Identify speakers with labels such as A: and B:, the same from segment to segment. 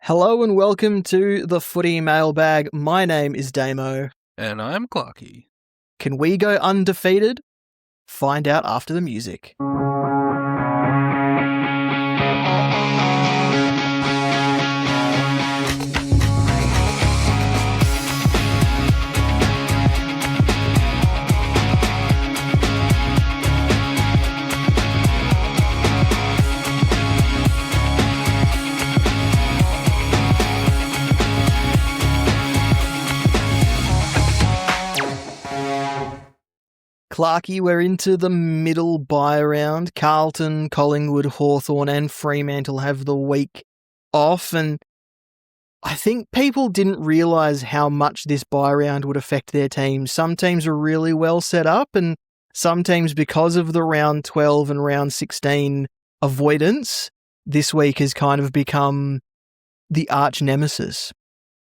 A: Hello and welcome to the Footy Mailbag. My name is Damo.
B: And I'm Clarky.
A: Can we go undefeated? Find out after the music. Clarky, we're into the middle bye round. Carlton, Collingwood, Hawthorn and Fremantle have the week off, and I think people didn't realise how much this bye round would affect their teams. Some teams are really well set up, and some teams, because of the round 12 and round 16 avoidance, this week has kind of become the arch nemesis.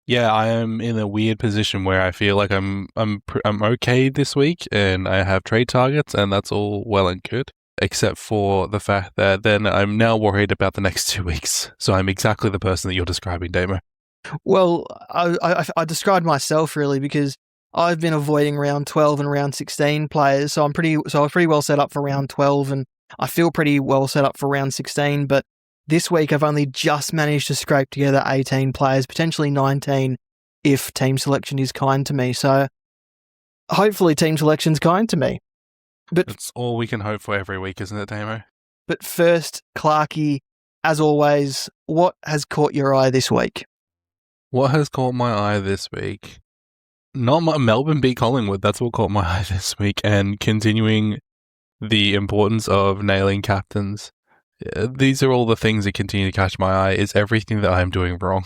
B: Yeah, I am in a weird position where I feel like I'm okay this week, and I have trade targets, and that's all well and good, except for the fact that then I'm now worried about the next 2 weeks. So I'm exactly the person that you're describing, Damo.
A: Well, I described myself really because I've been avoiding round 12 and round 16 players, so I was pretty well set up for round 12, and I feel pretty well set up for round 16. But this week I've only just managed to scrape together 18 players, potentially 19, if team selection is kind to me. So hopefully team selection's kind to me. But
B: That's all we can hope for every week, isn't it, Damo?
A: But first, Clarky, as always, what has caught your eye this week?
B: What has caught my eye this week? Not my Melbourne beat Collingwood. That's what caught my eye this week, and continuing the importance of nailing captains. These are all the things that continue to catch my eye. Is everything that I'm doing wrong?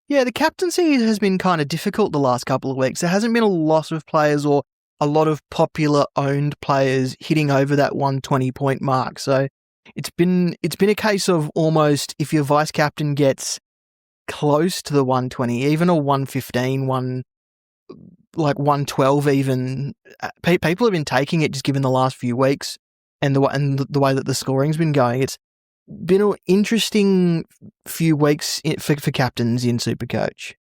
A: Yeah, the captaincy has been kind of difficult the last couple of weeks. There hasn't been a lot of players or a lot of popular owned players hitting over that 120 point mark. So it's been a case of almost, if your vice captain gets close to the 120, even a 115, 112 even, people have been taking it just given the last few weeks and the way that the scoring's been going. It's been an interesting few weeks for captains in Supercoach.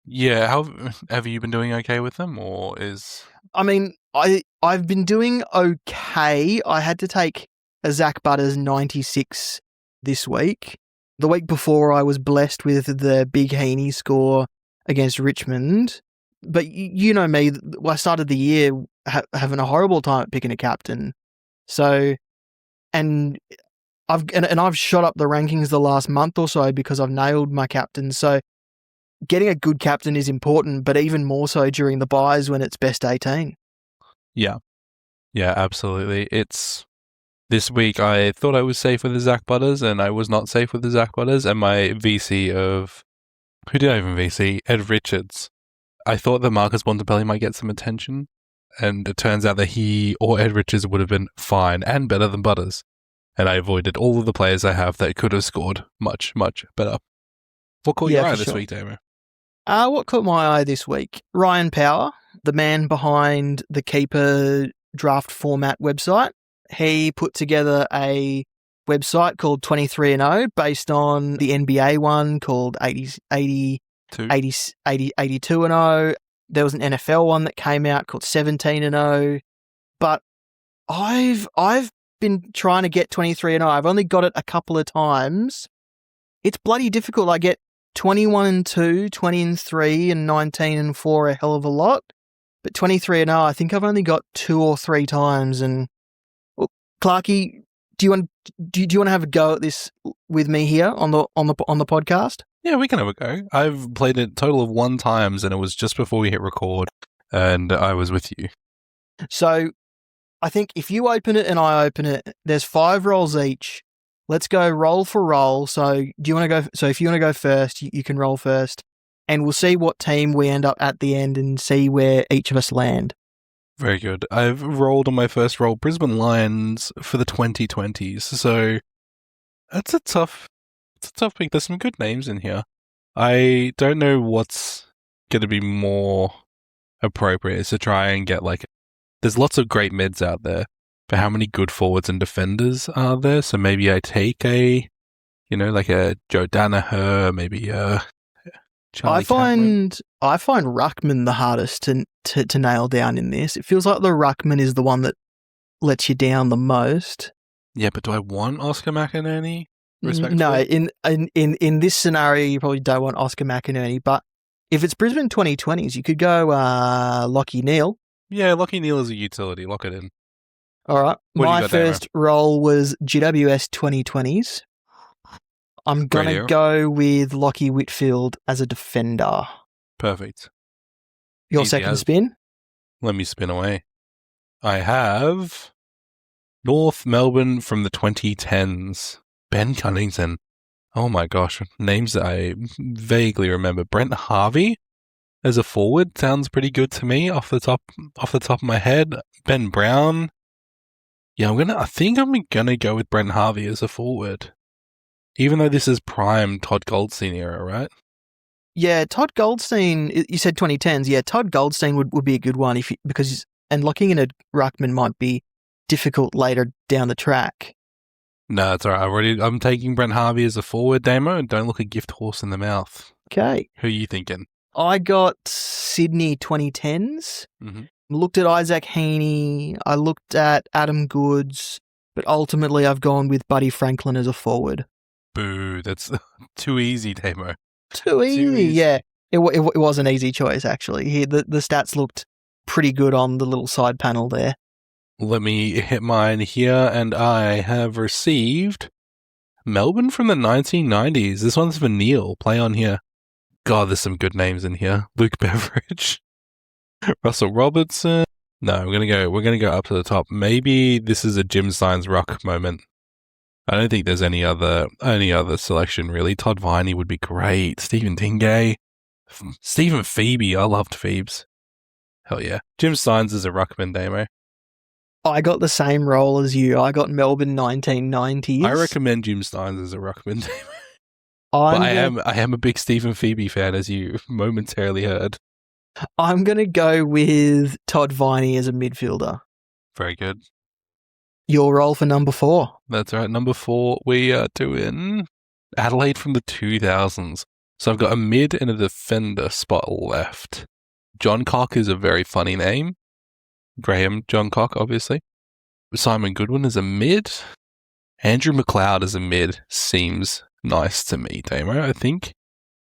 B: Yeah, how have you been doing okay with them, or is...
A: I mean, I've been doing okay. I had to take a Zach Butters 96 this week. The week before, I was blessed with the big Heaney score against Richmond. But you know me, I started the year having a horrible time at picking a captain. So, and I've shot up the rankings the last month or so because I've nailed my captain. So getting a good captain is important, but even more so during the buys when it's best 18.
B: Yeah, absolutely. This week I thought I was safe with the Zach Butters, and I was not safe with the Zach Butters, and my VC of... Who did I even VC? Ed Richards. I thought that Marcus Bontempelli might get some attention, and it turns out that he or Ed Richards would have been fine and better than Butters. And I avoided all of the players I have that could have scored much, much better. What caught your eye this week, Damo?
A: What caught my eye this week? Ryan Power, the man behind the Keeper draft format website. He put together a website called 23-0 based on the NBA one called 82-0. There was an NFL one that came out called 17-0. But I've been trying to get 23-0. I've only got it a couple of times. It's bloody difficult. I get 21-2, 20-3, and 19-4 a hell of a lot. But 23-0, I think I've only got 2 or 3 times. And well, Clarky, do you want to have a go at this with me here on the podcast?
B: Yeah, we can have a go. I've played it a total of 1 time, and it was just before we hit record, and I was with you.
A: So I think if you open it and I open it, there's 5 rolls each. Let's go roll for roll. So do you want to go? So if you want to go first, you can roll first, and we'll see what team we end up at the end and see where each of us land.
B: Very good. I've rolled on my first roll Brisbane Lions for the 2020s. So that's a tough pick. There's some good names in here. I don't know what's going to be more appropriate to try and get there's lots of great mids out there, but how many good forwards and defenders are there? So maybe I take a You know, like a Joe Danaher, maybe Charlie Cameron.
A: I find ruckman the hardest to nail down in this. It feels like the ruckman is the one that lets you down the most.
B: Yeah, but do I want Oscar McInerney?
A: No,
B: Respectfully?
A: in this scenario, you probably don't want Oscar McInerney. But if it's Brisbane 2020s, you could go Lockie Neal.
B: Yeah, Lockie Neal is a utility. Lock it in.
A: All right.
B: What do you
A: My
B: got, Damo?
A: first role was GWS 2020s. I'm
B: Great
A: going to
B: era.
A: go with Lockie Whitfield as a defender.
B: Perfect.
A: Your
B: Easy
A: second
B: as.
A: spin?
B: Let me spin away. I have North Melbourne from the 2010s. Ben Cunnington. Oh my gosh, names that I vaguely remember. Brent Harvey as a forward sounds pretty good to me off the top of my head. Ben Brown. Yeah, I think I'm gonna go with Brent Harvey as a forward. Even though this is prime Todd Goldstein era, right?
A: Yeah, Todd Goldstein, you said 2010s. Yeah, Todd Goldstein would be a good one and locking in a ruckman might be difficult later down the track.
B: No, it's alright. I'm taking Brent Harvey as a forward, Damo, and don't look a gift horse in the mouth.
A: Okay.
B: Who are you thinking?
A: I got Sydney 2010s.
B: Mm-hmm.
A: Looked at Isaac Heaney. I looked at Adam Goods. But ultimately, I've gone with Buddy Franklin as a forward.
B: Boo, that's too easy, Damo.
A: Too easy. Yeah. It was an easy choice, actually. The stats looked pretty good on the little side panel there.
B: Let me hit mine here, and I have received Melbourne from the 1990s. This one's for Neil. Play on here. God, there's some good names in here. Luke Beveridge, Russell Robertson. No, we're gonna go up to the top. Maybe this is a Jim Steins ruck moment. I don't think there's any other selection really. Todd Viney would be great. Stephen Tingay, Stephen Phoebe. I loved Phoebes. Hell yeah. Jim Steins is a ruckman, Damo.
A: I got the same role as you. I got Melbourne 1990s.
B: I recommend Jim Steins as a ruckman, Damo. But I am a big Stephen Phoebe fan, as you momentarily heard.
A: I'm going to go with Todd Viney as a midfielder.
B: Very good.
A: Your role for number 4.
B: That's right. Number 4, we are doing Adelaide from the 2000s. So I've got a mid and a defender spot left. John Cock is a very funny name. Graham John Cock, obviously. Simon Goodwin is a mid. Andrew McLeod as a mid seems nice to me, Damo, I think.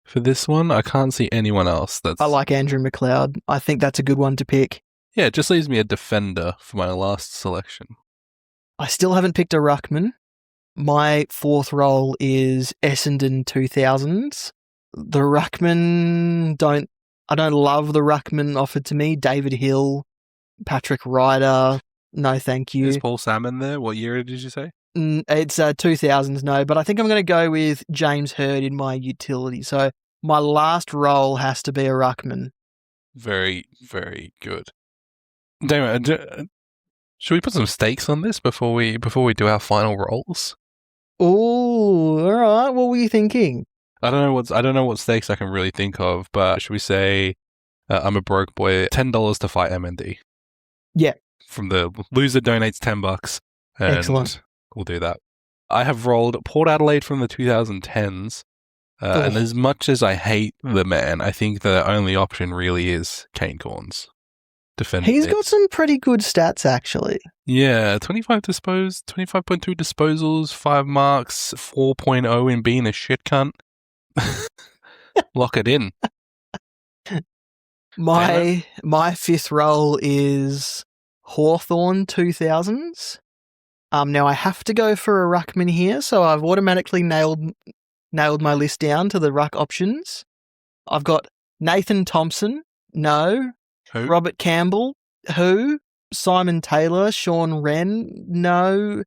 B: For this one, I can't see anyone else that's...
A: I like Andrew McLeod. I think that's a good one to pick.
B: Yeah, it just leaves me a defender for my last selection.
A: I still haven't picked a ruckman. My 4th role is Essendon 2000s. The ruckman, I don't love the ruckman offered to me. David Hill, Patrick Ryder, no thank you.
B: Is Paul Salmon there? What year did you say?
A: It's 2000s, no, but I think I'm going to go with James Hird in my utility. So my last role has to be a ruckman.
B: Very, very good. Damo, should we put some stakes on this before we do our final rolls?
A: Oh, all right. What were you thinking?
B: I don't know what stakes I can really think of, but should we say I'm a broke boy, $10 to fight MND?
A: Yeah.
B: From the loser donates $10. And
A: excellent.
B: We'll do that. I have rolled Port Adelaide from the 2010s, and as much as I hate the man, I think the only option really is Kane Corns.
A: He's got some pretty good stats, actually.
B: Yeah, 25.2 disposals, 5 marks, 4.0 in being a shit cunt. Lock it in.
A: My 5th role is Hawthorn 2000s. Now I have to go for a ruckman here, so I've automatically nailed my list down to the ruck options. I've got Nathan Thompson, no.
B: Who?
A: Robert Campbell, who? Simon Taylor, Sean Wren, no.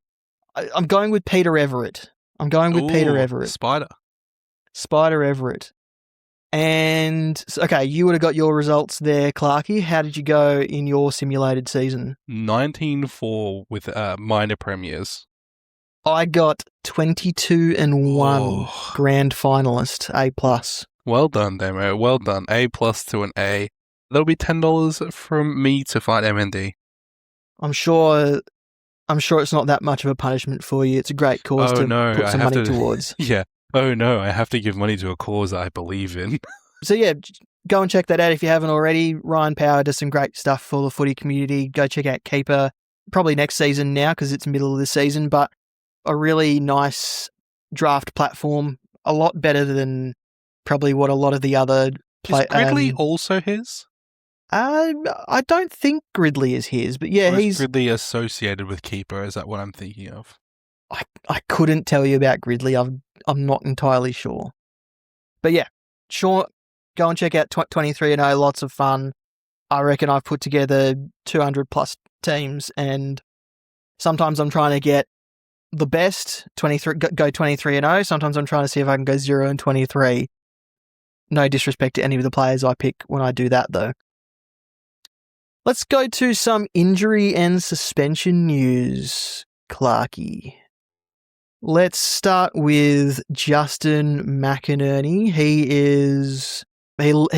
A: I'm going with Peter Everett. Peter Everett. Spider Everett. And, okay, you would have got your results there, Clarkie. How did you go in your simulated season?
B: 19-4 with minor premiers.
A: I got 22-1 grand finalist, A+.
B: Well done, Damo. Well done. A+ to an A. That'll be $10 from me to fight MND.
A: I'm sure I'm sure it's not that much of a punishment for you. It's a great cause to put some money towards.
B: Yeah. Oh no, I have to give money to a cause that I believe in.
A: So yeah, go and check that out if you haven't already. Ryan Power does some great stuff for the footy community. Go check out Keeper, probably next season now because it's middle of the season, but a really nice draft platform. A lot better than probably what a lot of the other
B: Is Gridley also his?
A: I don't think Gridley is his, but yeah,
B: or is
A: he's
B: Gridley associated with Keeper. Is that what I'm thinking of?
A: I couldn't tell you about Gridley. I'm not entirely sure, but yeah, sure. Go and check out 23&0. Lots of fun. I reckon I've put together 200 plus teams, and sometimes I'm trying to get the best 23. Go 23&0. Sometimes I'm trying to see if I can go 0-23. No disrespect to any of the players I pick when I do that, though. Let's go to some injury and suspension news, Clarky. Let's start with Justin McInerney. He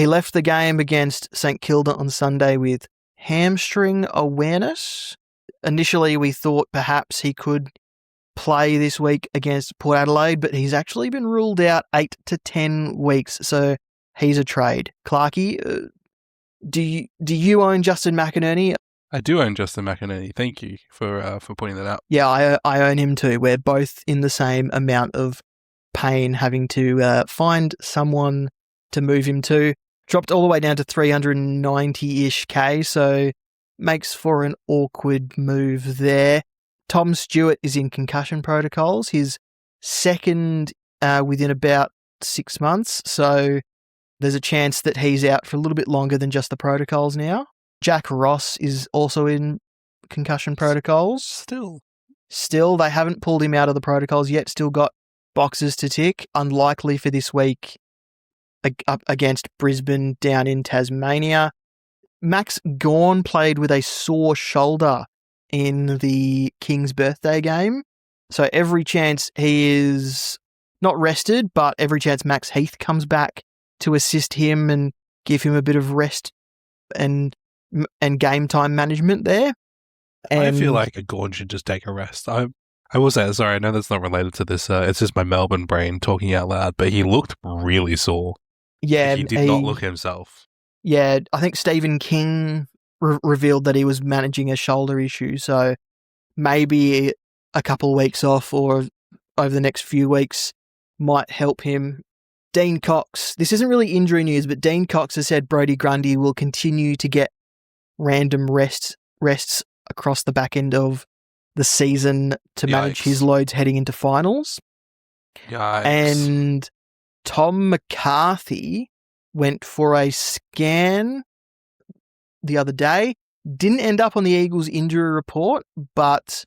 A: left the game against St Kilda on Sunday with hamstring awareness. Initially, we thought perhaps he could play this week against Port Adelaide, but he's actually been ruled out 8 to 10 weeks, so he's a trade. Clarky, do you own Justin McInerney?
B: I do own Justin McInerney. Thank you for pointing that out.
A: Yeah, I own him too. We're both in the same amount of pain having to find someone to move him to. Dropped all the way down to 390-ish K, so makes for an awkward move there. Tom Stewart is in concussion protocols. His second within about 6 months, so there's a chance that he's out for a little bit longer than just the protocols now. Jack Ross is also in concussion protocols. Still, they haven't pulled him out of the protocols yet. Still got boxes to tick. Unlikely for this week up against Brisbane down in Tasmania. Max Gawn played with a sore shoulder in the King's birthday game. So every chance he is not rested, but every chance Max Heath comes back to assist him and give him a bit of rest and game time management there. And
B: I feel like a Gawn should just take a rest. I will say, sorry, I know that's not related to this. It's just my Melbourne brain talking out loud, but he looked really sore.
A: Yeah,
B: he did not look himself.
A: Yeah, I think Stephen King revealed that he was managing a shoulder issue, so maybe a couple of weeks off or over the next few weeks might help him. Dean Cox, this isn't really injury news, but Dean Cox has said Brodie Grundy will continue to get random rests across the back end of the season to manage his loads heading into finals.
B: Yikes.
A: And Tom McCarthy went for a scan the other day. Didn't end up on the Eagles injury report, but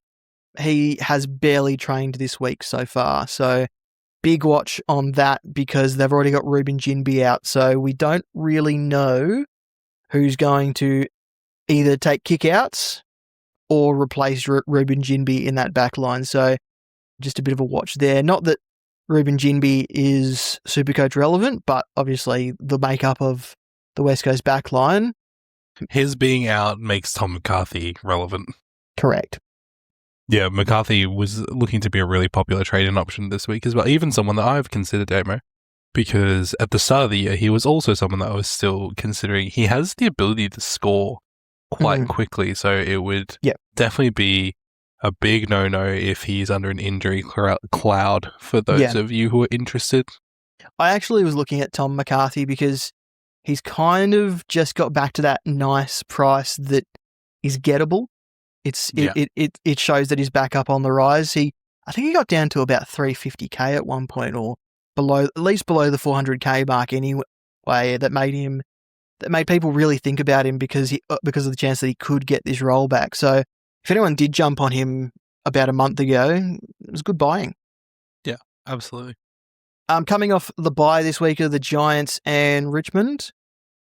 A: he has barely trained this week so far. So big watch on that because they've already got Ruben Ginbey out. So we don't really know who's going to either take kickouts or replace Ruben Ginbey in that back line. So just a bit of a watch there. Not that Ruben Ginbey is Supercoach relevant, but obviously the makeup of the West Coast back line.
B: His being out makes Tom McCarthy relevant.
A: Correct.
B: Yeah, McCarthy was looking to be a really popular trade-in option this week as well. Even someone that I've considered, Damo, because at the start of the year, he was also someone that I was still considering. He has the ability to score quite quickly, so it would definitely be a big no-no if he's under an injury cloud for those of you who are interested.
A: I actually was looking at Tom McCarthy because he's kind of just got back to that nice price that is gettable. It shows that he's back up on the rise. I think he got down to about 350k at one point, or below, at least below the 400k mark anyway. That made people really think about him because of the chance that he could get this roll back. So if anyone did jump on him about a month ago, it was good buying.
B: Yeah, absolutely.
A: Coming off the bye this week are the Giants and Richmond.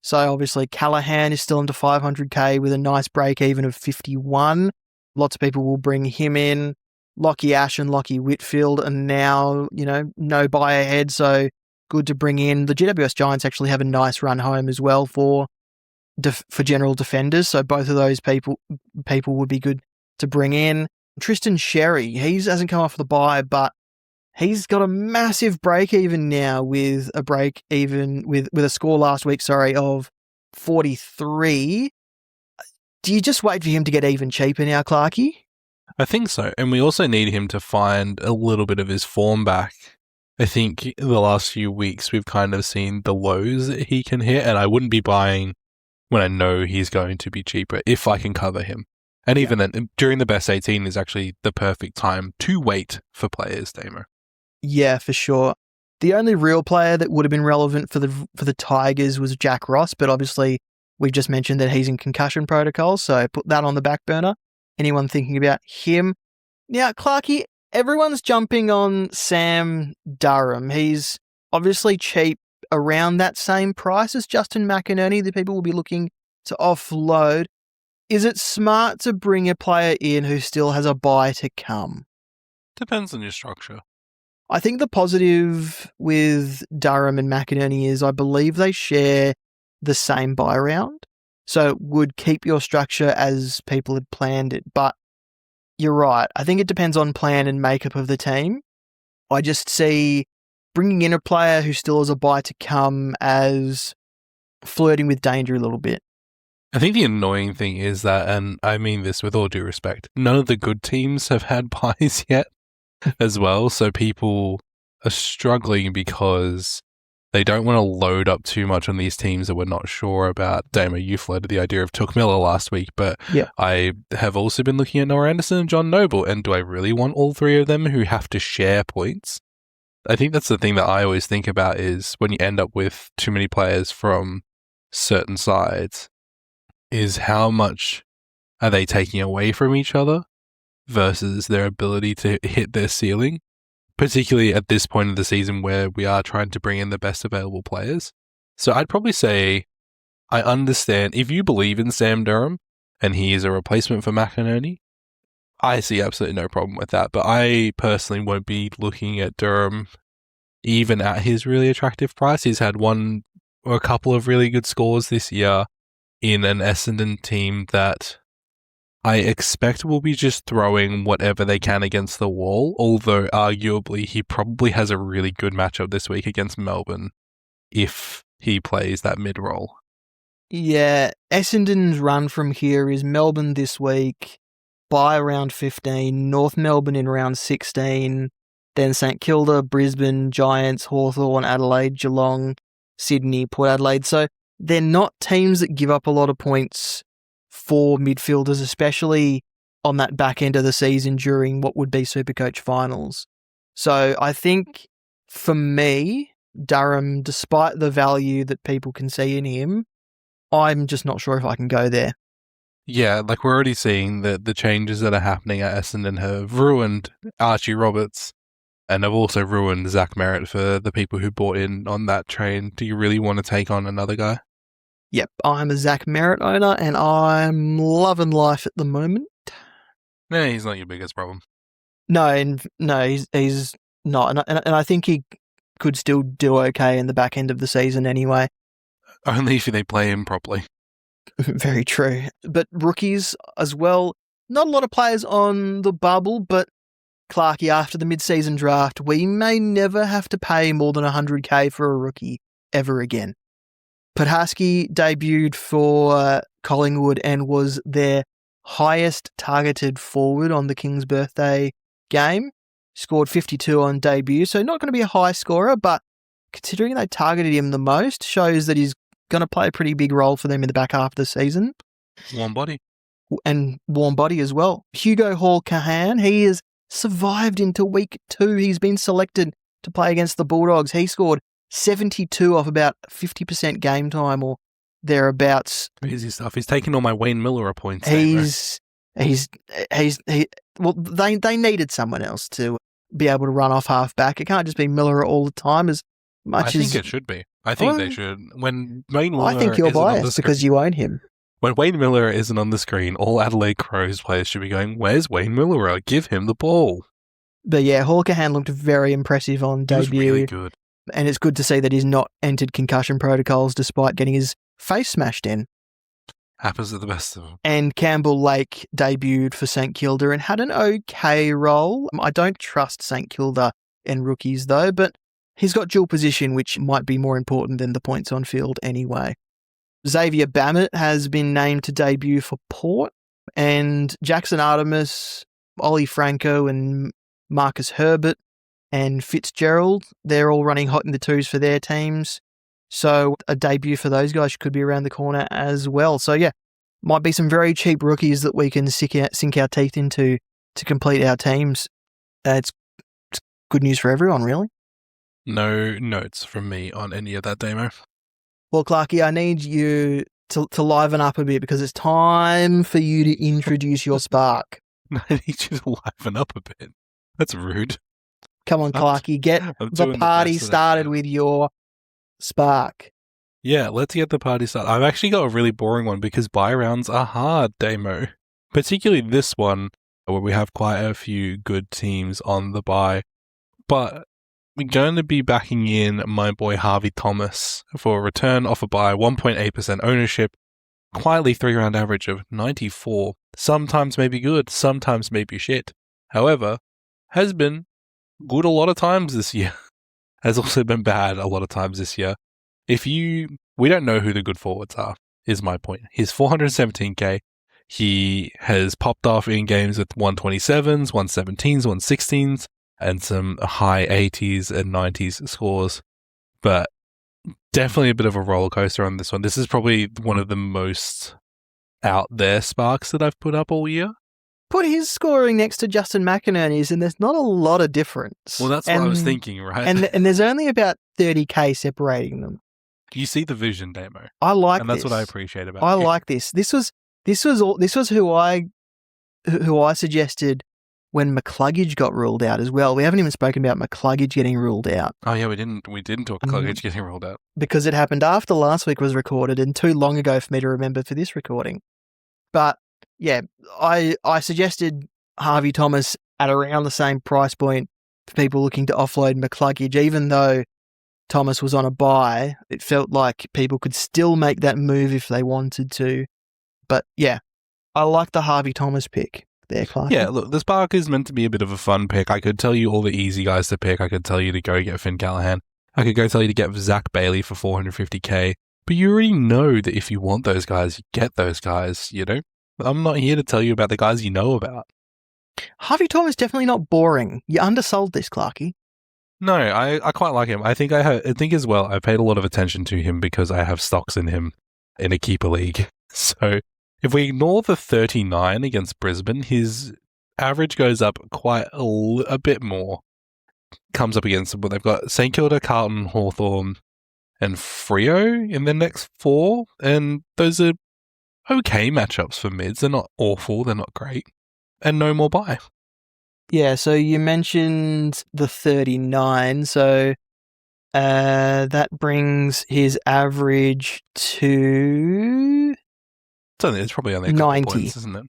A: So obviously Callahan is still into 500k with a nice break even of 51. Lots of people will bring him in. Lockie Ash and Lockie Whitfield are now, no buy ahead, so good to bring in. The GWS Giants actually have a nice run home as well for general defenders, so both of those people would be good to bring in. Tristan Sherry, he hasn't come off the bye, but he's got a massive break even now with a score last week, of 43. Do you just wait for him to get even cheaper now, Clarkey?
B: I think so. And we also need him to find a little bit of his form back. I think the last few weeks we've kind of seen the lows that he can hit, and I wouldn't be buying when I know he's going to be cheaper if I can cover him. And even then, during the best 18 is actually the perfect time to wait for players, Damo.
A: Yeah, for sure. The only real player that would have been relevant for the Tigers was Jack Ross, but obviously we just mentioned that he's in concussion protocol, so put that on the back burner. Anyone thinking about him? Now, Clarkey, everyone's jumping on Sam Durham. He's obviously cheap, around that same price as Justin McInerney that people will be looking to offload. Is it smart to bring a player in who still has a bye to come?
B: Depends on your structure.
A: I think the positive with Durham and McInerney is I believe they share the same bye round. So it would keep your structure as people had planned it. But you're right. I think it depends on plan and makeup of the team. I just see bringing in a player who still has a bye to come as flirting with danger a little bit.
B: I think the annoying thing is that, and I mean this with all due respect, none of the good teams have had byes yet as well. So people are struggling because they don't want to load up too much on these teams that we're not sure about. Damo, you floated the idea of Took Miller last week, but I have also been looking at Noah Anderson and John Noble, and do I really want all three of them who have to share points? I think that's the thing that I always think about is when you end up with too many players from certain sides, is how much are they taking away from each other versus their ability to hit their ceiling, particularly at this point of the season where we are trying to bring in the best available players. So I'd probably say I understand if you believe in Sam Durham and he is a replacement for McInerney, I see absolutely no problem with that. But I personally won't be looking at Durham even at his really attractive price. He's had one or a couple of really good scores this year in an Essendon team that I expect will be just throwing whatever they can against the wall, although arguably he probably has a really good matchup this week against Melbourne if he plays that mid-roll.
A: Yeah, Essendon's run from here is Melbourne this week, by round 15, North Melbourne in round 16, then St Kilda, Brisbane, Giants, Hawthorn, Adelaide, Geelong, Sydney, Port Adelaide. So they're not teams that give up a lot of points for midfielders, especially on that back end of the season during what would be Supercoach finals. So I think for me, Durham, despite the value that people can see in him, I'm just not sure if I can go there.
B: Yeah, like we're already seeing that the changes that are happening at Essendon have ruined Archie Roberts and have also ruined Zach Merritt for the people who bought in on that train. Do you really want to take on another guy?
A: Yep, I'm a Zach Merritt owner and I'm loving life at the moment.
B: No, he's not your biggest problem.
A: No, he's not. And I think he could still do okay in the back end of the season anyway.
B: Only if they play him properly.
A: Very true. But rookies as well. Not a lot of players on the bubble, but Clarkey, after the mid-season draft, we may never have to pay more than $100K for a rookie ever again. Podhaski debuted for Collingwood and was their highest targeted forward on the King's birthday game. Scored 52 on debut, so not going to be a high scorer, but considering they targeted him the most, shows that he's going to play a pretty big role for them in the back half of the season.
B: Warm body.
A: And warm body as well. Hugo Hall-Cahan, he has survived into week 2. He's been selected to play against the Bulldogs. He scored 72 off about 50% game time or thereabouts.
B: Crazy stuff. He's taking all my Wayne Miller points.
A: They needed someone else to be able to run off half back. It can't just be Miller all the time as much as...
B: I think it should be. I think they should. When Wayne Miller
A: I think you're biased because you own him.
B: When Wayne Miller isn't on the screen, all Adelaide Crows players should be going, where's Wayne Miller? Give him the ball.
A: But yeah, Hall-Cahan looked very impressive on debut.
B: He was really good.
A: And it's good to see that he's not entered concussion protocols despite getting his face smashed in.
B: Happens to the best of them.
A: And Campbell Lake debuted for St Kilda and had an okay role. I don't trust St Kilda and rookies though, but he's got dual position, which might be more important than the points on field anyway. Xavier Bammett has been named to debut for Port, and Jackson Artemis, Ollie Franco and Marcus Herbert and Fitzgerald, they're all running hot in the twos for their teams. So a debut for those guys could be around the corner as well. So yeah, might be some very cheap rookies that we can sink our teeth into to complete our teams. It's good news for everyone, really.
B: No notes from me on any of that demo.
A: Well, Clarky, I need you to liven up a bit because it's time for you to introduce your spark.
B: I need you to liven up a bit. That's rude.
A: Come on, Clarky, get the party started with your spark.
B: Yeah, let's get the party started. I've actually got a really boring one because buy rounds are hard, Damo. Particularly this one, where we have quite a few good teams on the buy. But we're going to be backing in my boy Harvey Thomas for a return off a buy, 1.8% ownership, quietly 3-round average of 94. Sometimes may be good, sometimes may be shit. However, has been good a lot of times this year. Has also been bad a lot of times this year. We don't know who the good forwards are, is my point. He's 417k. He has popped off in games with 127s, 117s, 116s, and some high 80s and 90s scores. But definitely a bit of a roller coaster on this one. This is probably one of the most out there sparks that I've put up all year.
A: Put his scoring next to Justin McInerney's and there's not a lot of difference.
B: Well, that's what I was thinking, right?
A: And there's only about 30k separating them.
B: You see the vision, Damo.
A: I like this.
B: And that's what I appreciate about
A: I
B: you.
A: like this. This was who I suggested when McCluggage got ruled out as well. We haven't even spoken about McCluggage getting ruled out.
B: Oh yeah, we didn't talk McCluggage getting ruled out.
A: Because it happened after last week was recorded and too long ago for me to remember for this recording. But yeah, I suggested Harvey Thomas at around the same price point for people looking to offload McCluggage, even though Thomas was on a buy. It felt like people could still make that move if they wanted to. But yeah, I like the Harvey Thomas pick there, Clark.
B: Yeah, look, the spark is meant to be a bit of a fun pick. I could tell you all the easy guys to pick. I could tell you to go get Finn Callahan. I could go tell you to get Zach Bailey for 450k. But you already know that if you want those guys, you get those guys, you know? I'm not here to tell you about the guys you know about.
A: Harvey Thomas definitely not boring. You undersold this, Clarky.
B: No, I quite like him. I think as well, I paid a lot of attention to him because I have stocks in him in a keeper league. So if we ignore the 39 against Brisbane, his average goes up quite a bit more. Comes up against them, but they've got St Kilda, Carlton, Hawthorn, and Freo in their next 4, and those are okay matchups for mids. They're not awful, they're not great, and no more buy.
A: Yeah, so you mentioned the 39, so that brings his average to...
B: It's probably only a couple
A: 90
B: points, isn't it?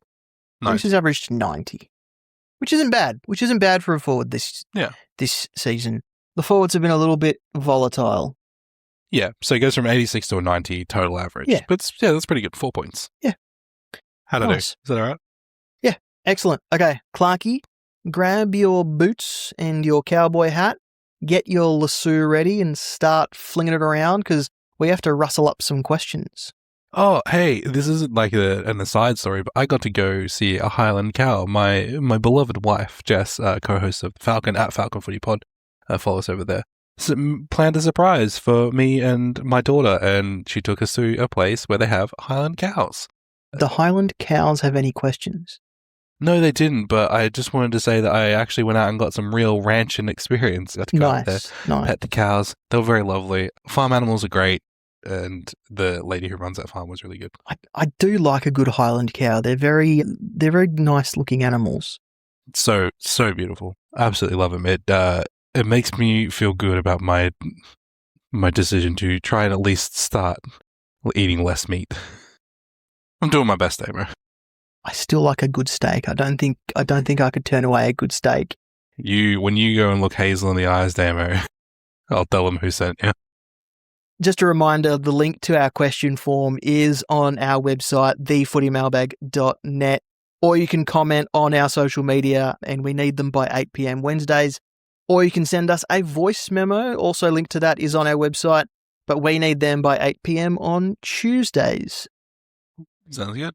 A: Brings his average to 90, which isn't bad for a forward this season. The forwards have been a little bit volatile.
B: Yeah, so it goes from 86 to a 90 total average.
A: Yeah.
B: But that's pretty good. 4 points.
A: Yeah.
B: How'd I do? Is that all right?
A: Yeah, excellent. Okay, Clarky, grab your boots and your cowboy hat, get your lasso ready and start flinging it around because we have to rustle up some questions.
B: Oh, hey, this isn't like an aside story, but I got to go see a Highland cow. My beloved wife, Jess, co-host of Falcon at Falcon Footy Pod, follow us over there. Planned a surprise for me and my daughter, and she took us to a place where they have Highland cows.
A: The Highland cows have any questions?
B: No, they didn't, but I just wanted to say that I actually went out and got some real ranching experience. Got to go out there, pet the cows. They were very lovely. Farm animals are great, and the lady who runs that farm was really good.
A: I do like a good Highland cow. They're very nice looking animals.
B: So beautiful. Absolutely love them. It makes me feel good about my decision to try and at least start eating less meat. I'm doing my best, Damo.
A: I still like a good steak. I don't think I could turn away a good steak.
B: When you go and look Hazel in the eyes, Damo, I'll tell them who sent you.
A: Just a reminder, the link to our question form is on our website, thefootymailbag.net, or you can comment on our social media, and we need them by 8 p.m. Wednesdays, or you can send us a voice memo. Also linked to that is on our website, but we need them by 8 p.m. on Tuesdays.
B: Sounds good.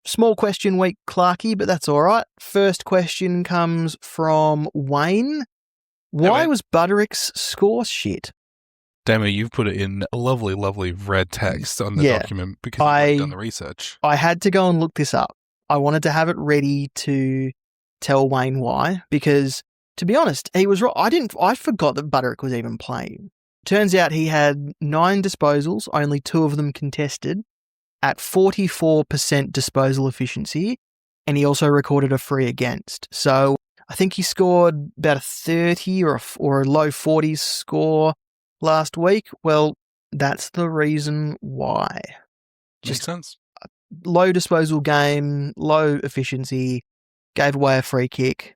A: Small question week, Clarky, but that's all right. First question comes from Wayne. Why was Butterick's score shit?
B: Damo, you've put it in a lovely, lovely red text on the document because you've done the research.
A: I had to go and look this up. I wanted to have it ready to tell Wayne why, because to be honest, he was right. I forgot that Butterick was even playing. Turns out he had 9 disposals, only 2 of them contested, at 44% disposal efficiency, and he also recorded a free against. So I think he scored about a 30 or a low 40s score last week. Well, that's the reason why.
B: Makes sense.
A: Low disposal game, low efficiency, gave away a free kick.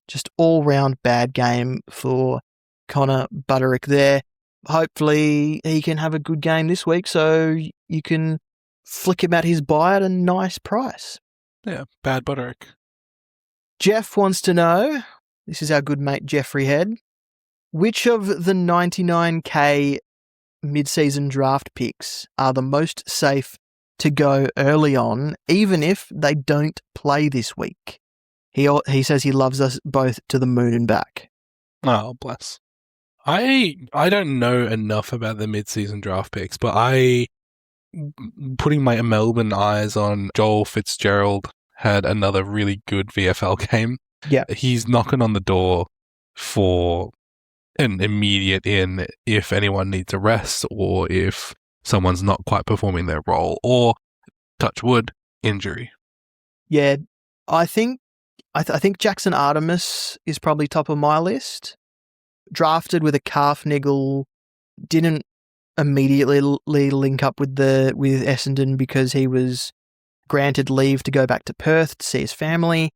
A: Just all-round bad game for Connor Butterick there. Hopefully he can have a good game this week so you can flick him at his buy at a nice price.
B: Yeah, bad Butterick.
A: Jeff wants to know, this is our good mate Jeffrey Head, which of the 99k mid-season draft picks are the most safe to go early on, even if they don't play this week? He says he loves us both to the moon and back.
B: Oh, bless. I don't know enough about the mid-season draft picks, but putting my Melbourne eyes on Joel Fitzgerald had another really good VFL game.
A: Yeah.
B: He's knocking on the door for an immediate in if anyone needs a rest or if someone's not quite performing their role or, touch wood, injury.
A: Yeah, I think Jackson Artemis is probably top of my list. Drafted with a calf niggle, didn't immediately link up with Essendon because he was granted leave to go back to Perth to see his family.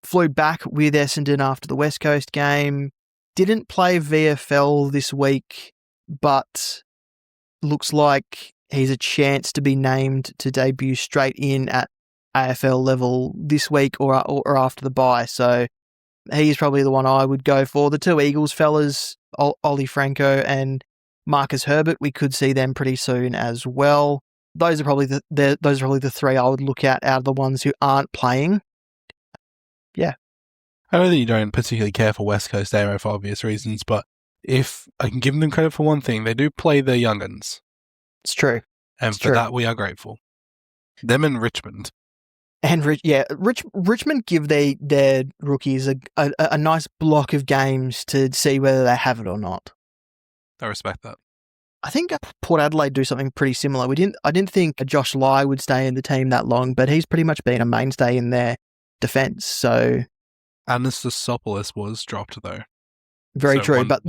A: Flew back with Essendon after the West Coast game. Didn't play VFL this week, but looks like he's a chance to be named to debut straight in at AFL level this week or after the bye. So he's probably the one I would go for. The 2 Eagles fellas, Ollie Franco and Marcus Herbert, we could see them pretty soon as well. Those are probably the 3 I would look at out of the ones who aren't playing. Yeah.
B: I know that you don't particularly care for West Coast Aero for obvious reasons, but if I can give them credit for one thing, they do play their young'uns.
A: It's true.
B: And for that, we are grateful. Them and Richmond.
A: And Richmond give their rookies a nice block of games to see whether they have it or not.
B: I respect that.
A: I think Port Adelaide do something pretty similar. I didn't think Josh Lai would stay in the team that long, but he's pretty much been a mainstay in their defence. So
B: Anastasopoulos was dropped though.
A: Very true, but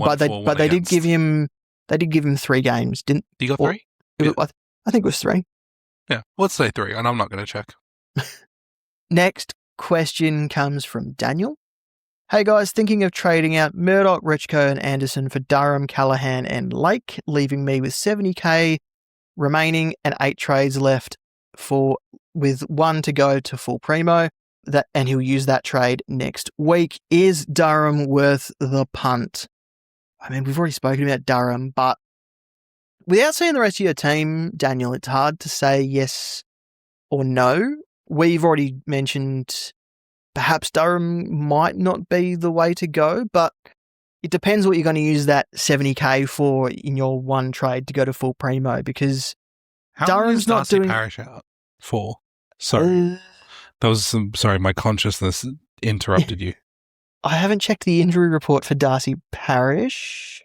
A: they did give him 3 games, didn't?
B: He got 3?
A: I think it was 3.
B: Yeah, let's say 3, and I'm not going to check.
A: Next question comes from Daniel. Hey guys, thinking of trading out Murdoch, Rechko and Anderson for Durham, Callahan and Lake, leaving me with 70k remaining and 8 trades left with 1 to go to full primo. And he'll use that trade next week. Is Durham worth the punt? I mean, we've already spoken about Durham, but without seeing the rest of your team, Daniel, it's hard to say yes or no. We've already mentioned perhaps Durham might not be the way to go, but it depends what you're going to use that 70k for in your one trade to go to full primo, because Durham's not doing...
B: Parish out for? Sorry. Sorry, my consciousness interrupted you.
A: I haven't checked the injury report for Darcy Parish.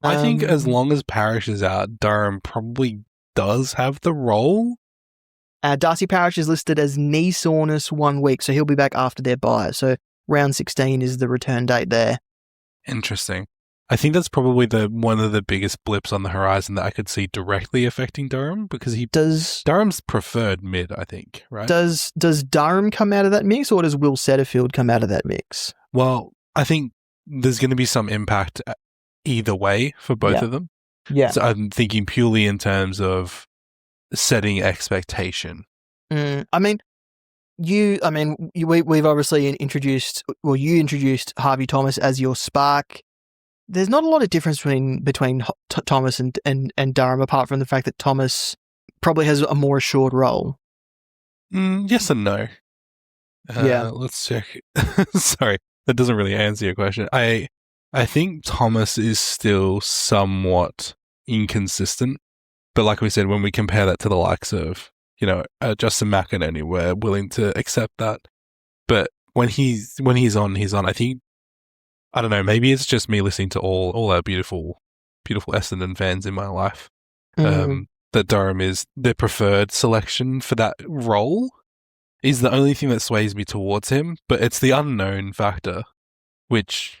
B: I think as long as Parish is out, Durham probably does have the role.
A: Darcy Parish is listed as knee soreness 1 week, so he'll be back after their bye. So round 16 is the return date there.
B: Interesting. I think that's probably one of the biggest blips on the horizon that I could see directly affecting Durham, because Durham's preferred mid, I think, right?
A: Does Durham come out of that mix, or does Will Setterfield come out of that mix?
B: Well, I think there's going to be some impact either way for both of them.
A: Yeah.
B: So I'm thinking purely in terms of setting expectation.
A: I mean, we've obviously you introduced Harvey Thomas as your spark. There's not a lot of difference between Thomas and Durham, apart from the fact that Thomas probably has a more assured role.
B: Yes and no.
A: Yeah.
B: Let's check. Sorry, that doesn't really answer your question. I think Thomas is still somewhat inconsistent, but like we said, when we compare that to the likes of Justin McInerney, we're willing to accept that. But when he's on, he's on. I think, I don't know, maybe it's just me listening to all our beautiful Essendon fans in my life. That Durham is the preferred selection for that role is the only thing that sways me towards him, but it's the unknown factor, which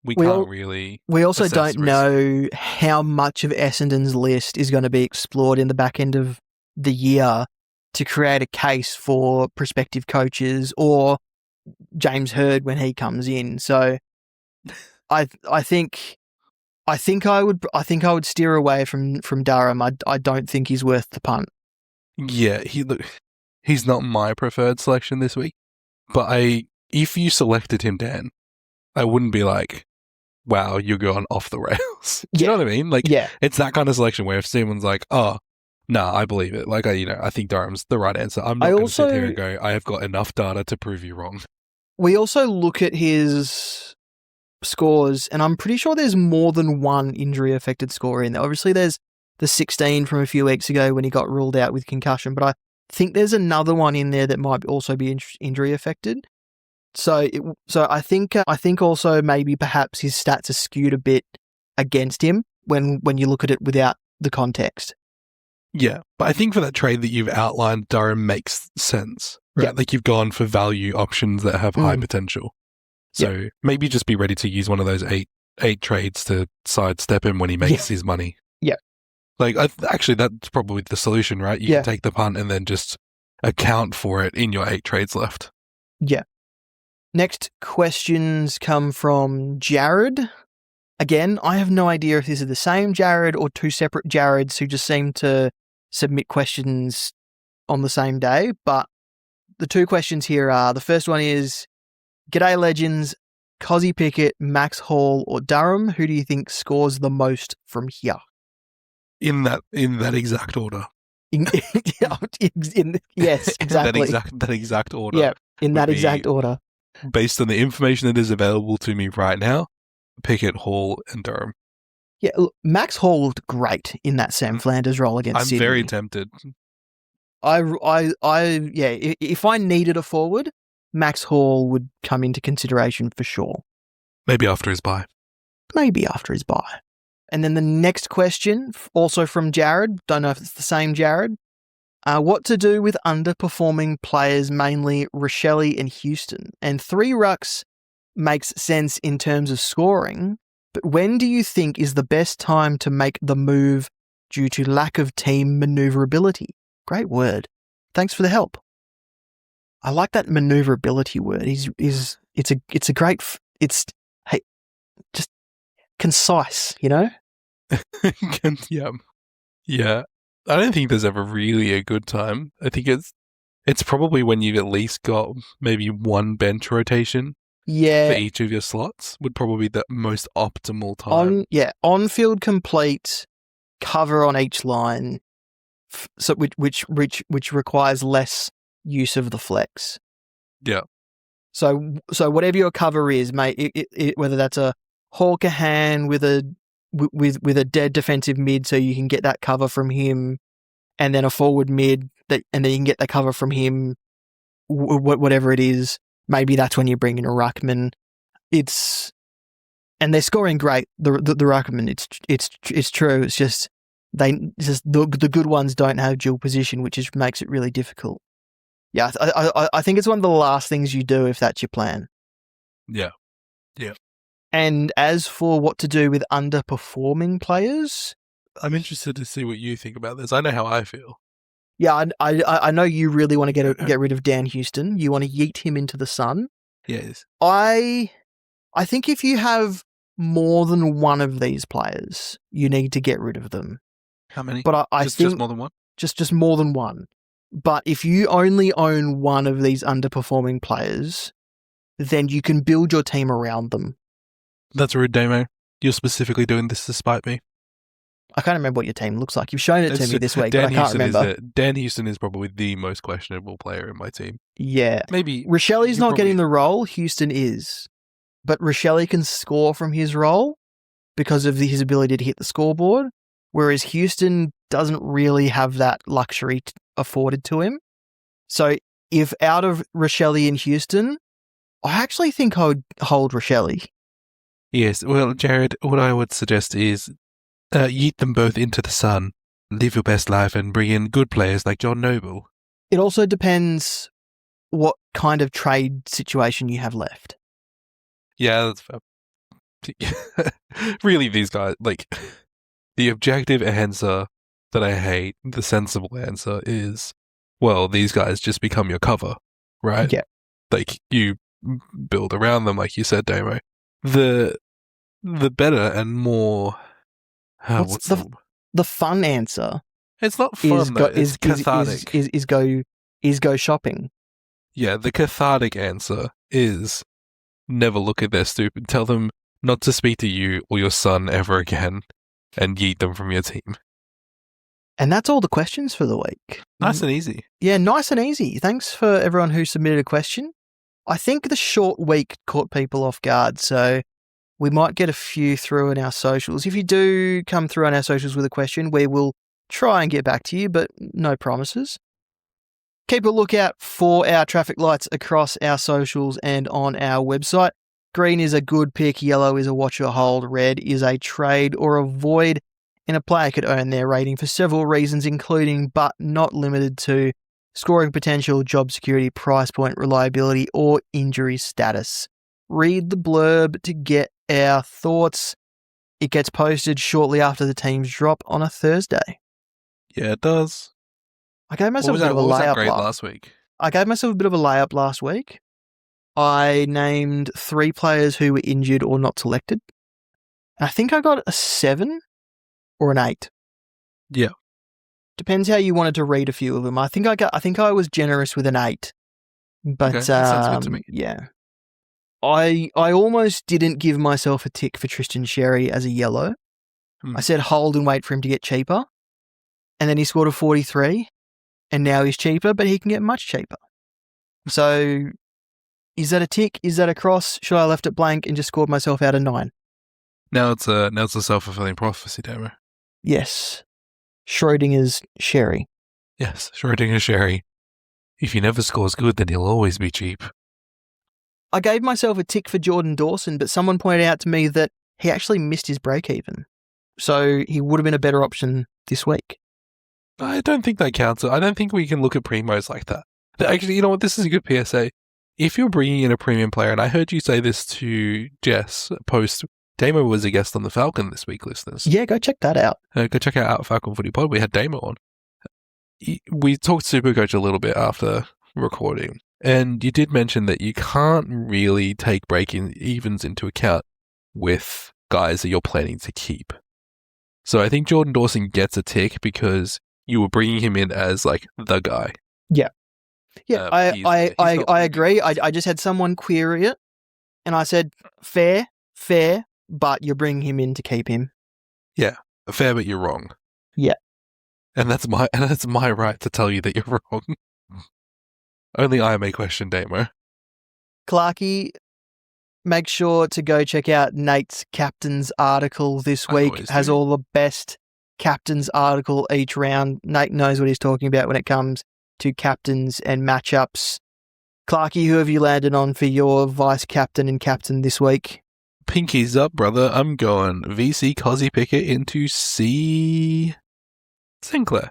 B: we can't really.
A: We also don't know how much of Essendon's list is going to be explored in the back end of the year to create a case for prospective coaches or James Hird when he comes in. So I think I would steer away from Durham. I don't think he's worth the punt.
B: Yeah, he's not my preferred selection this week. But if you selected him, Dan, I wouldn't be like, wow, you're going off the rails. Do you know what I mean? Like, it's that kind of selection where if someone's like, oh, nah, I believe it. Like, I think Durham's the right answer. I'm not going to sit here and go, I have got enough data to prove you wrong.
A: We also look at his scores, and I'm pretty sure there's more than one injury-affected score in there. Obviously, there's the 16 from a few weeks ago when he got ruled out with concussion, but I think there's another one in there that might also be injury-affected. So I think also maybe perhaps his stats are skewed a bit against him when you look at it without the context.
B: Yeah, but I think for that trade that you've outlined, Durham makes sense, right? Yeah. Like you've gone for value options that have high potential. So maybe just be ready to use one of those eight trades to sidestep him when he makes his money.
A: Yeah.
B: Like, actually, that's probably the solution, right? You can take the punt and then just account for it in your 8 trades left.
A: Yeah. Next questions come from Jared. Again, I have no idea if this is the same Jared or two separate Jareds who just seem to submit questions on the same day. But the two questions here are, the first one is, G'day Legends, Cozzy Pickett, Max Hall or Durham, who do you think scores the most from here?
B: In that exact order.
A: Yes, exactly.
B: That exact order.
A: Yeah, in that exact order.
B: Based on the information that is available to me right now, Pickett, Hall, and Durham.
A: Yeah, look, Max Hall looked great in that Sam Flanders role against Sydney.
B: I'm very tempted.
A: If I needed a forward, Max Hall would come into consideration for sure.
B: Maybe after his bye.
A: And then the next question, also from Jared, don't know if it's the same Jared. What to do with underperforming players, mainly Rochelle and Houston? And 3 rucks makes sense in terms of scoring, but when do you think is the best time to make the move due to lack of team maneuverability? Great word. Thanks for the help. I like that maneuverability word. It's a great, just concise, you know?
B: Yeah. I don't think there's ever really a good time. I think it's probably when you've at least got maybe one bench rotation.
A: Yeah.
B: For each of your slots would probably be the most optimal time.
A: On-field complete, cover on each line, so which requires less use of the flex.
B: Yeah.
A: So whatever your cover is, mate, whether that's a Hawker hand with a dead defensive mid, so you can get that cover from him, and then a forward mid and then you can get the cover from him, whatever it is. Maybe that's when you bring in a ruckman. And they're scoring great. The ruckman, it's true. It's just the good ones don't have dual position, which makes it really difficult. Yeah, I think it's one of the last things you do if that's your plan.
B: Yeah.
A: And as for what to do with underperforming players,
B: I'm interested to see what you think about this. I know how I feel.
A: Yeah, I know you really want to get rid of Dan Houston. You want to yeet him into the sun.
B: Yes.
A: I think if you have more than one of these players, you need to get rid of them.
B: How many?
A: But I
B: just
A: think
B: more than one?
A: just more than one. But if you only own one of these underperforming players, then you can build your team around them.
B: That's rude, Damo. You're specifically doing this to spite me.
A: I can't remember what your team looks like. You've shown it to me this week, but I can't remember.
B: Dan Houston is probably the most questionable player in my team.
A: Yeah.
B: Maybe
A: Rochelle's not getting the role, Houston is. But Rochelle can score from his role because of his ability to hit the scoreboard, whereas Houston doesn't really have that luxury afforded to him. So if out of Rochelle and Houston, I actually think I would hold Rochelle.
B: Yes, well, Jared, what I would suggest is yeet them both into the sun, live your best life, and bring in good players like John Noble.
A: It also depends what kind of trade situation you have left.
B: Yeah, that's fair. Really, these guys, like, the objective answer that I hate, the sensible answer is, well, these guys just become your cover, right?
A: Yeah.
B: Like, you build around them, like you said, Damo. The better and more...
A: what's the fun answer?
B: It's not fun, though. It's cathartic.
A: Is go shopping.
B: Yeah, the cathartic answer is never look at their stupid. Tell them not to speak to you or your son ever again and yeet them from your team.
A: And that's all the questions for the week.
B: Nice and easy.
A: Yeah, nice and easy. Thanks for everyone who submitted a question. I think the short week caught people off guard, so we might get a few through in our socials. If you do come through on our socials with a question, we will try and get back to you, but no promises. Keep a lookout for our traffic lights across our socials and on our website. Green is a good pick, yellow is a watch or hold, red is a trade or avoid, and a player could earn their rating for several reasons, including but not limited to scoring potential, job security, price point, reliability, or injury status. Read the blurb to get our thoughts. It gets posted shortly after the teams drop on a Thursday.
B: Yeah, it does.
A: I gave myself a bit of a layup
B: last week.
A: I gave myself a bit of a layup last week. I named 3 players who were injured or not selected. I think I got a 7 or an 8.
B: Yeah.
A: Depends how you wanted to read a few of them. I think I was generous with an 8. But
B: okay, that sounds good to me.
A: Yeah. I almost didn't give myself a tick for Tristan Sherry as a yellow. I said hold and wait for him to get cheaper. And then he scored a 43. And now he's cheaper, but he can get much cheaper. So is that a tick? Is that a cross? Should I have left it blank and just scored myself out of 9?
B: Now it's a self-fulfilling prophecy, Damo.
A: Yes. Schrodinger's Sherry.
B: Yes, Schrodinger's Sherry. If he never scores good, then he'll always be cheap.
A: I gave myself a tick for Jordan Dawson, but someone pointed out to me that he actually missed his break even. So he would have been a better option this week.
B: I don't think that counts. I don't think we can look at primos like that. Actually, you know what? This is a good PSA. If you're bringing in a premium player, and I heard you say this to Jess post, Damo was a guest on the Falcon this week, listeners.
A: Yeah, go check that out.
B: Go check out Falcon Footy Pod. We had Damo on. We talked Supercoach a little bit after recording, and you did mention that you can't really take break-evens into account with guys that you're planning to keep. So I think Jordan Dawson gets a tick because you were bringing him in as like the guy.
A: Yeah. Yeah, I agree. I just had someone query it, and I said, fair, but you're bringing him in to keep him.
B: Yeah, fair, but you're wrong.
A: Yeah.
B: And that's my right to tell you that you're wrong. Only I may question Damo.
A: Clarky, make sure to go check out Nate's captain's article this week. Has all the best captain's article each round. Nate knows what he's talking about when it comes to captains and matchups. Clarky, who have you landed on for your vice captain and captain this week?
B: Pinkies up, brother. I'm going VC Cozzy Pickett into C. Sinclair.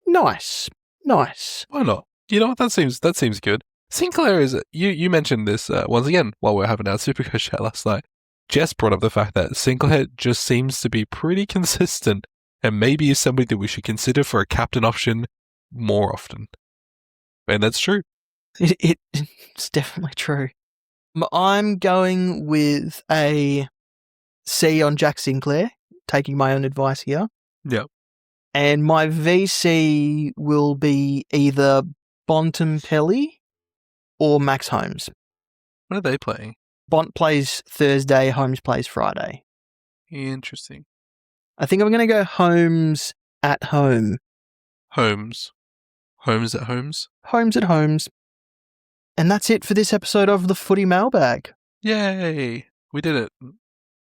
A: Nice.
B: Why not? You know what? That seems good. Sinclair is. You mentioned this once again while we were having our Supercoach chat last night. Jess brought up the fact that Sinclair just seems to be pretty consistent, and maybe is somebody that we should consider for a captain option more often. And that's true.
A: It's definitely true. I'm going with a C on Jack Sinclair, taking my own advice here.
B: Yep.
A: And my VC will be either Bontempelli or Max Holmes.
B: When are they playing?
A: Bont plays Thursday, Holmes plays Friday.
B: Interesting.
A: I think I'm going to go Holmes at home.
B: Holmes. Holmes at Holmes?
A: Holmes at Holmes. And that's it for this episode of the Footy Mailbag.
B: Yay! We did it.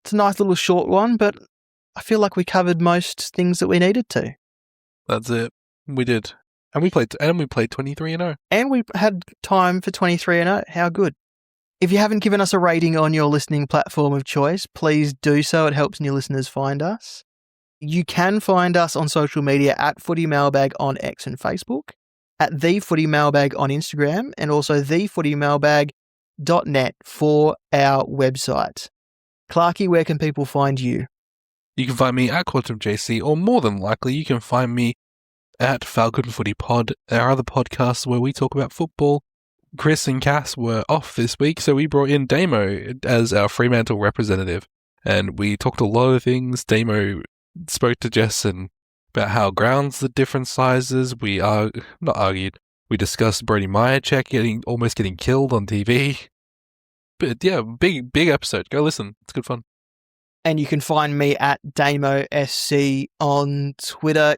A: It's a nice little short one, but I feel like we covered most things that we needed to.
B: That's it. We did. And we played 23-0.
A: And we had time for 23-0. How good. If you haven't given us a rating on your listening platform of choice, please do so. It helps new listeners find us. You can find us on social media at Footy Mailbag on X and Facebook, at The Footy Mailbag on Instagram, and also thefootymailbag.net for our website. Clarky, where can people find you?
B: You can find me at QuantumJC, or more than likely, you can find me at Falcon Footy Pod, our other podcast where we talk about football. Chris and Cass were off this week, so we brought in Damo as our Fremantle representative, and we talked a lot of things. Damo spoke to Jess about how grounds are different sizes. We not argued. We discussed Brody Myercheck almost getting killed on TV. But yeah, big episode. Go listen. It's good fun.
A: And you can find me at DamoSC on Twitter.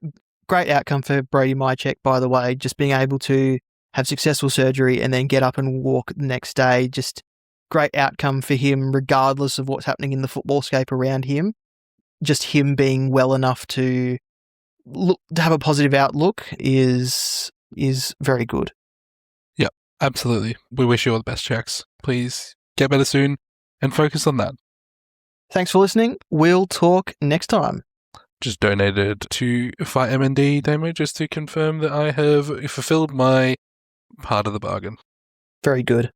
A: Great outcome for Brody Myercheck, by the way. Just being able to have successful surgery and then get up and walk the next day. Just great outcome for him, regardless of what's happening in the football scape around him. Just him being well enough to have a positive outlook is very good.
B: Yeah, absolutely. We wish you all the best, Checks. Please get better soon and focus on that.
A: Thanks for listening. We'll talk next time.
B: Just donated to Fight MND, Damo, just to confirm that I have fulfilled my part of the bargain.
A: Very good.